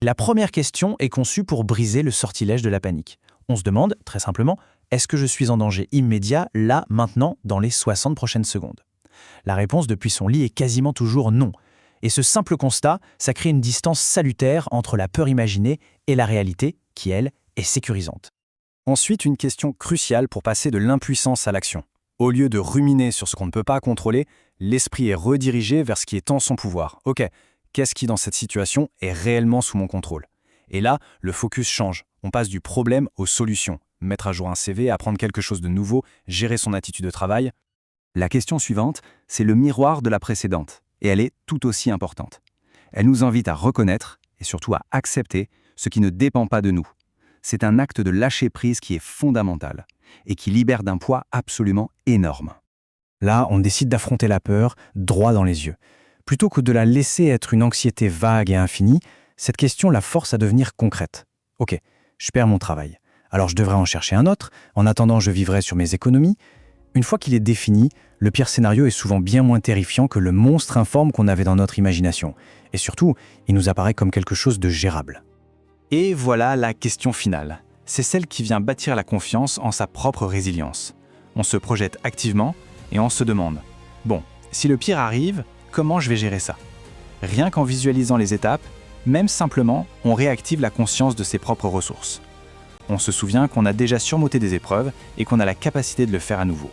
La première question est conçue pour briser le sortilège de la panique. On se demande, très simplement, est-ce que je suis en danger immédiat, là, maintenant, dans les 60 prochaines secondes? La réponse depuis son lit est quasiment toujours non. Et ce simple constat, ça crée une distance salutaire entre la peur imaginée et la réalité, qui, elle, est sécurisante. Ensuite, une question cruciale pour passer de l'impuissance à l'action. Au lieu de ruminer sur ce qu'on ne peut pas contrôler, l'esprit est redirigé vers ce qui est en son pouvoir. Ok, qu'est-ce qui dans cette situation est réellement sous mon contrôle? Et là, le focus change. On passe du problème aux solutions. Mettre à jour un CV, apprendre quelque chose de nouveau, gérer son attitude de travail. La question suivante, c'est le miroir de la précédente, et elle est tout aussi importante. Elle nous invite à reconnaître, et surtout à accepter, ce qui ne dépend pas de nous. C'est un acte de lâcher-prise qui est fondamental, et qui libère d'un poids absolument énorme. Là, on décide d'affronter la peur droit dans les yeux. Plutôt que de la laisser être une anxiété vague et infinie, cette question la force à devenir concrète. Ok, je perds mon travail. Alors je devrais en chercher un autre, en attendant je vivrai sur mes économies. Une fois qu'il est défini, le pire scénario est souvent bien moins terrifiant que le monstre informe qu'on avait dans notre imagination. Et surtout, il nous apparaît comme quelque chose de gérable. Et voilà la question finale. C'est celle qui vient bâtir la confiance en sa propre résilience. On se projette activement et on se demande « Bon, si le pire arrive, comment je vais gérer ça ?» Rien qu'en visualisant les étapes, même simplement, on réactive la conscience de ses propres ressources. On se souvient qu'on a déjà surmonté des épreuves et qu'on a la capacité de le faire à nouveau.